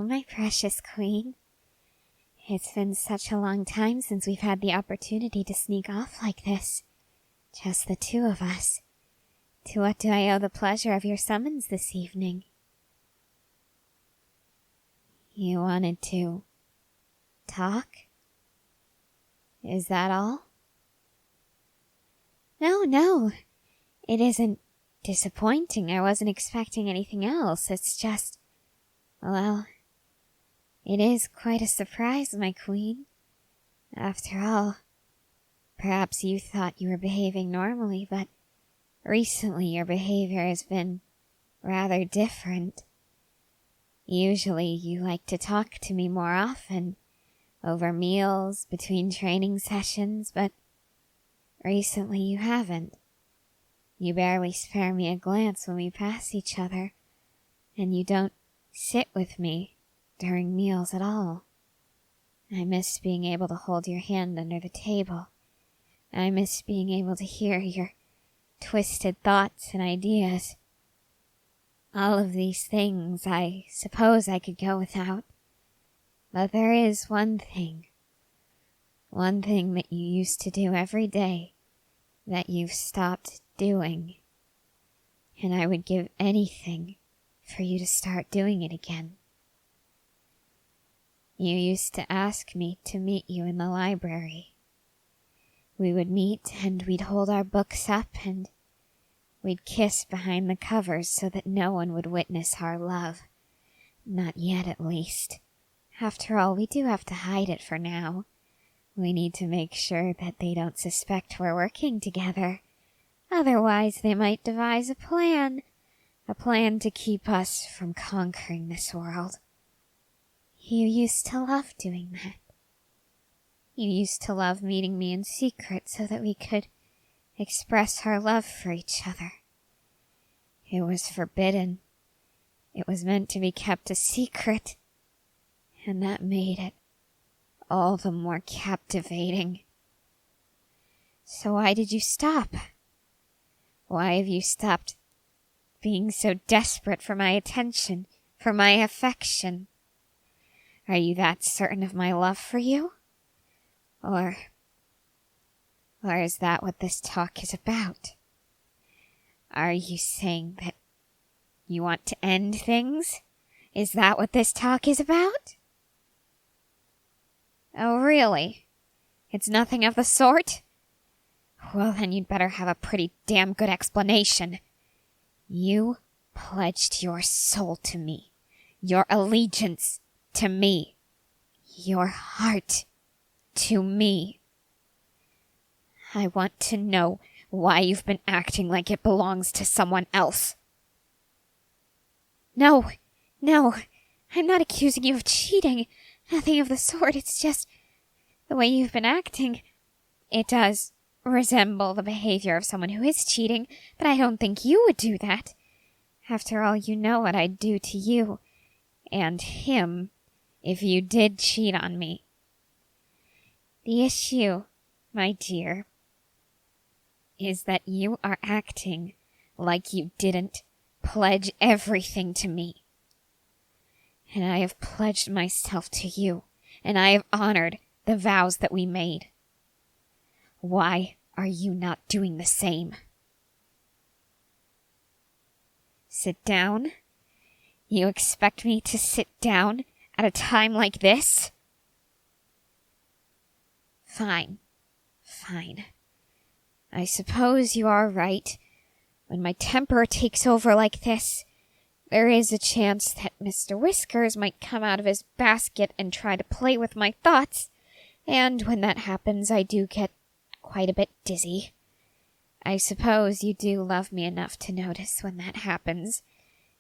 my precious queen. It's been such a long time since we've had the opportunity to sneak off like this. Just the two of us. To what do I owe the pleasure of your summons this evening? You wanted to talk? Is that all? No. It isn't disappointing. I wasn't expecting anything else. It's just, well, it is quite a surprise, my queen. After all, perhaps you thought you were behaving normally, but recently your behavior has been rather different. Usually you like to talk to me more often, over meals, between training sessions, but recently you haven't. You barely spare me a glance when we pass each other, and you don't sit with me during meals at all. I miss being able to hold your hand under the table. I miss being able to hear your twisted thoughts and ideas. All of these things I suppose I could go without. But there is one thing that you used to do every day that you've stopped doing. And I would give anything for you to start doing it again. You used to ask me to meet you in the library. We would meet and we'd hold our books up and we'd kiss behind the covers so that no one would witness our love. Not yet, at least. After all, we do have to hide it for now. We need to make sure that they don't suspect we're working together. Otherwise, they might devise a plan to keep us from conquering this world. You used to love doing that. You used to love meeting me in secret so that we could express our love for each other. It was forbidden. It was meant to be kept a secret, and that made it all the more captivating. So why did you stop? Why have you stopped being so desperate for my attention, for my affection? Are you that certain of my love for you? Or is that what this talk is about? Are you saying that you want to end things? Is that what this talk is about? Oh, really? It's nothing of the sort? Well, then you'd better have a pretty damn good explanation. You pledged your soul to me, your allegiance to me, your heart to me. I want to know why you've been acting like it belongs to someone else. No, I'm not accusing you of cheating. Nothing of the sort. It's just the way you've been acting. It does resemble the behavior of someone who is cheating, but I don't think you would do that. After all, you know what I'd do to you and him if you did cheat on me. The issue, my dear, is that you are acting like you didn't pledge everything to me. And I have pledged myself to you, and I have honored the vows that we made. Why are you not doing the same? Sit down? You expect me to sit down at a time like this? Fine. I suppose you are right. When my temper takes over like this, there is a chance that Mr. Whiskers might come out of his basket and try to play with my thoughts, and when that happens, I do get quite a bit dizzy. I suppose you do love me enough to notice when that happens,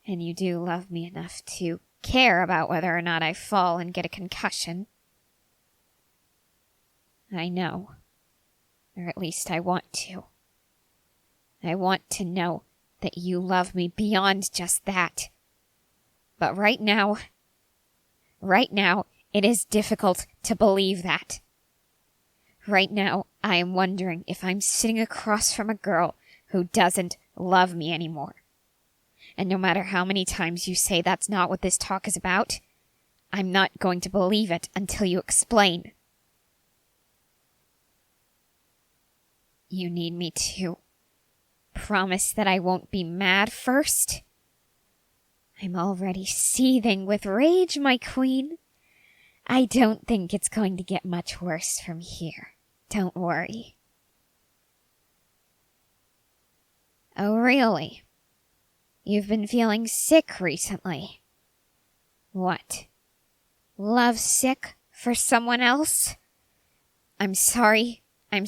and you do love me enough to care about whether or not I fall and get a concussion. I know. Or at least I want to. I want to know that you love me beyond just that. But right now, it is difficult to believe that. Right now, I am wondering if I'm sitting across from a girl who doesn't love me anymore. And no matter how many times you say that's not what this talk is about, I'm not going to believe it until you explain. You need me to promise that I won't be mad first? I'm already seething with rage, my queen. I don't think it's going to get much worse from here. Don't worry. Oh, really? You've been feeling sick recently. What? Love sick for someone else? I'm sorry. I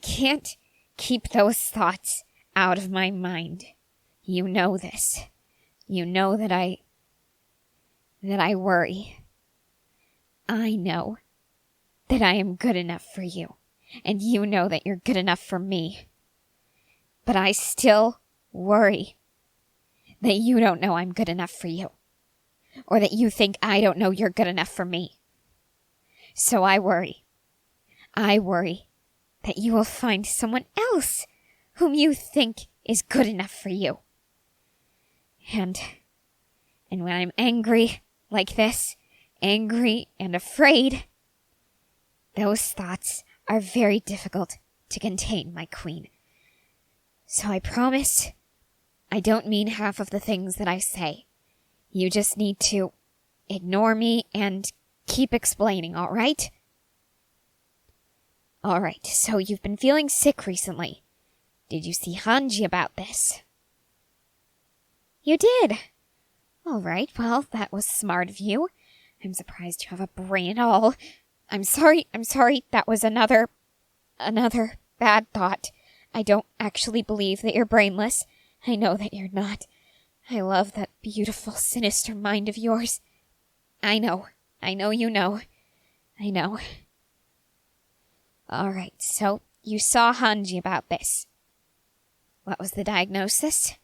can't keep those thoughts out of my mind. You know this. You know that I worry. I know that I am good enough for you, and you know that you're good enough for me. But I still worry that you don't know I'm good enough for you, or that you think I don't know you're good enough for me. So I worry that you will find someone else whom you think is good enough for you. And when I'm angry like this, angry and afraid, those thoughts are very difficult to contain, my queen. So I promise I don't mean half of the things that I say. You just need to ignore me and keep explaining, all right? All right, so you've been feeling sick recently. Did you see Hanji about this? You did. All right, well, that was smart of you. I'm surprised you have a brain at all. I'm sorry, that was another bad thought. I don't actually believe that you're brainless. I know that you're not. I love that beautiful, sinister mind of yours. I know you know. I know. All right, so you saw Hanji about this. What was the diagnosis?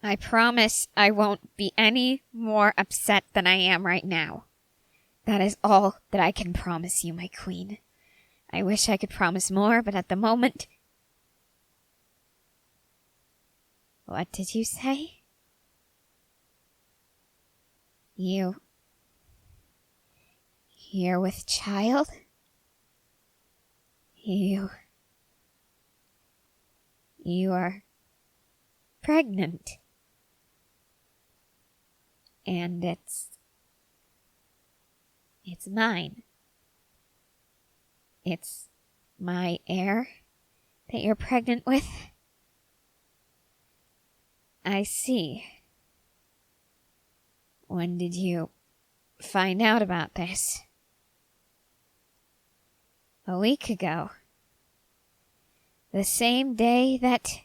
I promise I won't be any more upset than I am right now. That is all that I can promise you, my queen. I wish I could promise more, but at the moment... What did you say? You're with child? You are pregnant. And it's mine. It's my heir that you're pregnant with. I see. When did you find out about this? A week ago. The same day that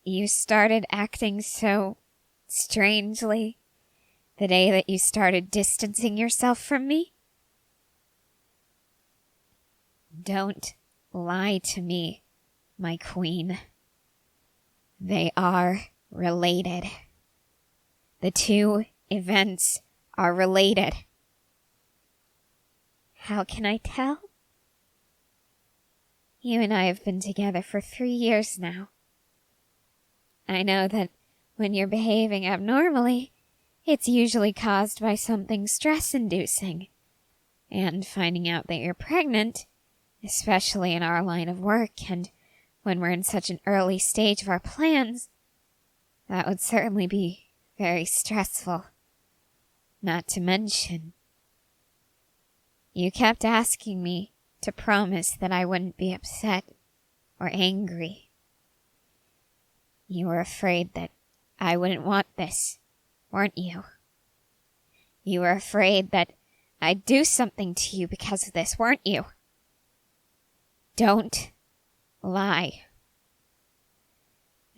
you started acting so strangely. The day that you started distancing yourself from me? Don't lie to me, my queen. They are related. The two events are related. How can I tell? You and I have been together for 3 years now. I know that when you're behaving abnormally, it's usually caused by something stress-inducing. And finding out that you're pregnant, especially in our line of work and when we're in such an early stage of our plans, that would certainly be very stressful. Not to mention, you kept asking me to promise that I wouldn't be upset or angry. You were afraid that I wouldn't want this, weren't you? You were afraid that I'd do something to you because of this, weren't you? Don't lie.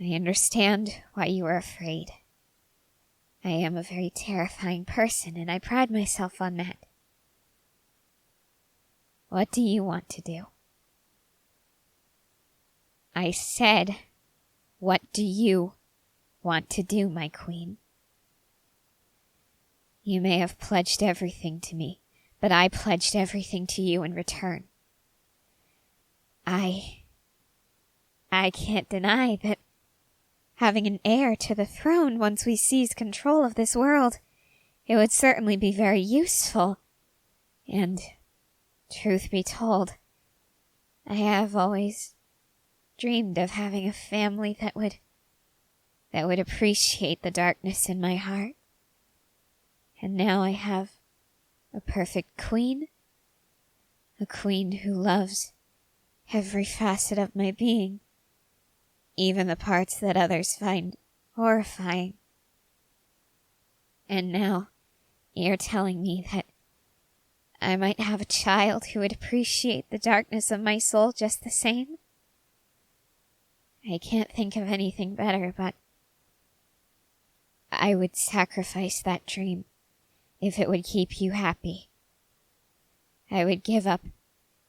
I understand why you were afraid. I am a very terrifying person, and I pride myself on that. What do you want to do? I said, what do you want to do, my queen? You may have pledged everything to me, but I pledged everything to you in return. I can't deny that having an heir to the throne once we seize control of this world. It would certainly be very useful. And, truth be told, I have always dreamed of having a family that would appreciate the darkness in my heart. And now I have a perfect queen. A queen who loves every facet of my being, even the parts that others find horrifying. And now, you're telling me that I might have a child who would appreciate the darkness of my soul just the same? I can't think of anything better, but I would sacrifice that dream if it would keep you happy. I would give up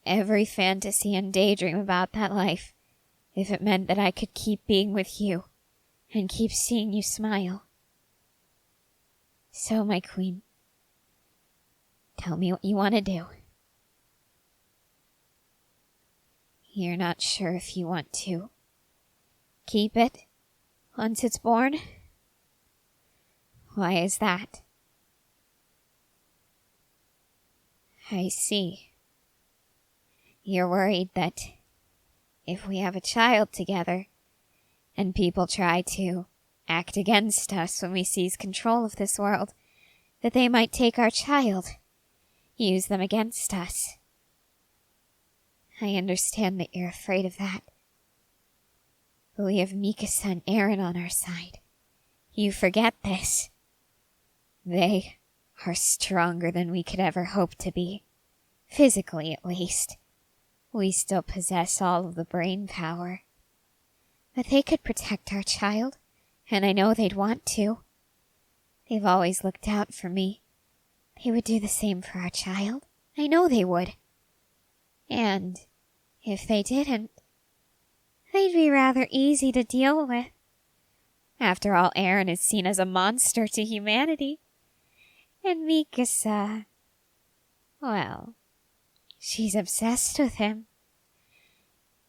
every fantasy and daydream about that life if it meant that I could keep being with you and keep seeing you smile. So, my queen, tell me what you want to do. You're not sure if you want to keep it once it's born? Why is that? I see. You're worried that if we have a child together, and people try to act against us when we seize control of this world, that they might take our child, use them against us. I understand that you're afraid of that. But we have Mikasa and Eren on our side. You forget this. They are stronger than we could ever hope to be. Physically, at least. We still possess all of the brain power. But they could protect our child, and I know they'd want to. They've always looked out for me. They would do the same for our child. I know they would. And if they didn't, they'd be rather easy to deal with. After all, Eren is seen as a monster to humanity. And Mikasa, well, she's obsessed with him.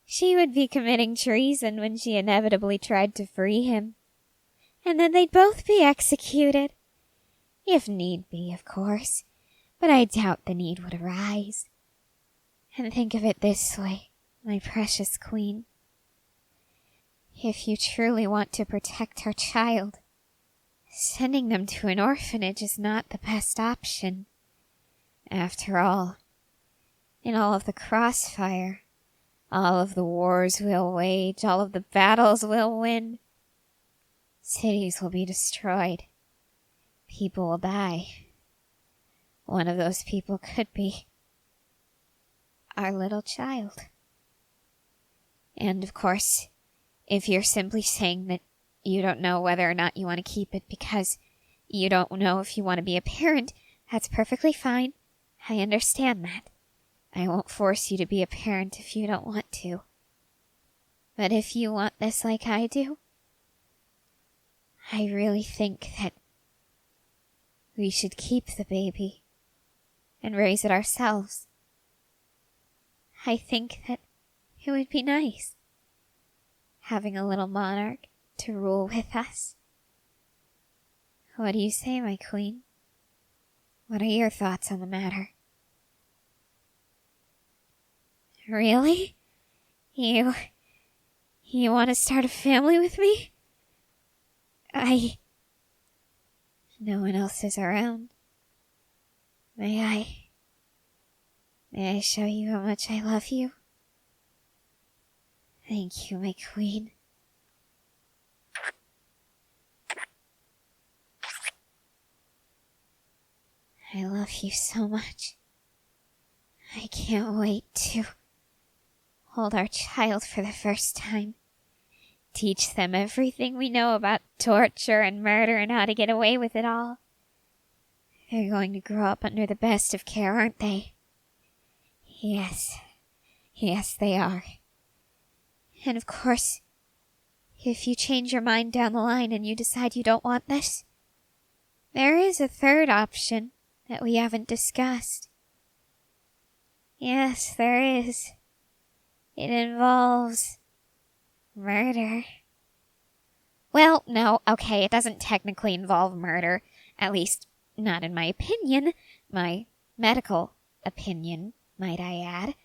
She would be committing treason when she inevitably tried to free him. And then they'd both be executed. If need be, of course. But I doubt the need would arise. And think of it this way, my precious queen. If you truly want to protect our child, sending them to an orphanage is not the best option. After all, in all of the crossfire, all of the wars we'll wage, all of the battles we'll win, cities will be destroyed. People will die. One of those people could be our little child. And of course, if you're simply saying that you don't know whether or not you want to keep it because you don't know if you want to be a parent, that's perfectly fine. I understand that. I won't force you to be a parent if you don't want to. But if you want this like I do, I really think that we should keep the baby and raise it ourselves. I think that it would be nice having a little monarch to rule with us. What do you say, my queen? What are your thoughts on the matter? Really? You want to start a family with me? No one else is around. May I show you how much I love you? Thank you, my queen. I love you so much. I can't wait to hold our child for the first time. Teach them everything we know about torture and murder and how to get away with it all. They're going to grow up under the best of care, aren't they? Yes, they are. And of course, if you change your mind down the line and you decide you don't want this, there is a third option that we haven't discussed. Yes, there is. It involves murder. Well, no, okay, it doesn't technically involve murder. At least, not in my opinion. My medical opinion, might I add.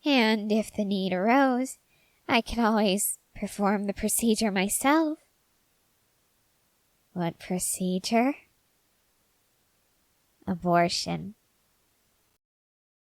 And if the need arose, I could always perform the procedure myself. What procedure? Abortion.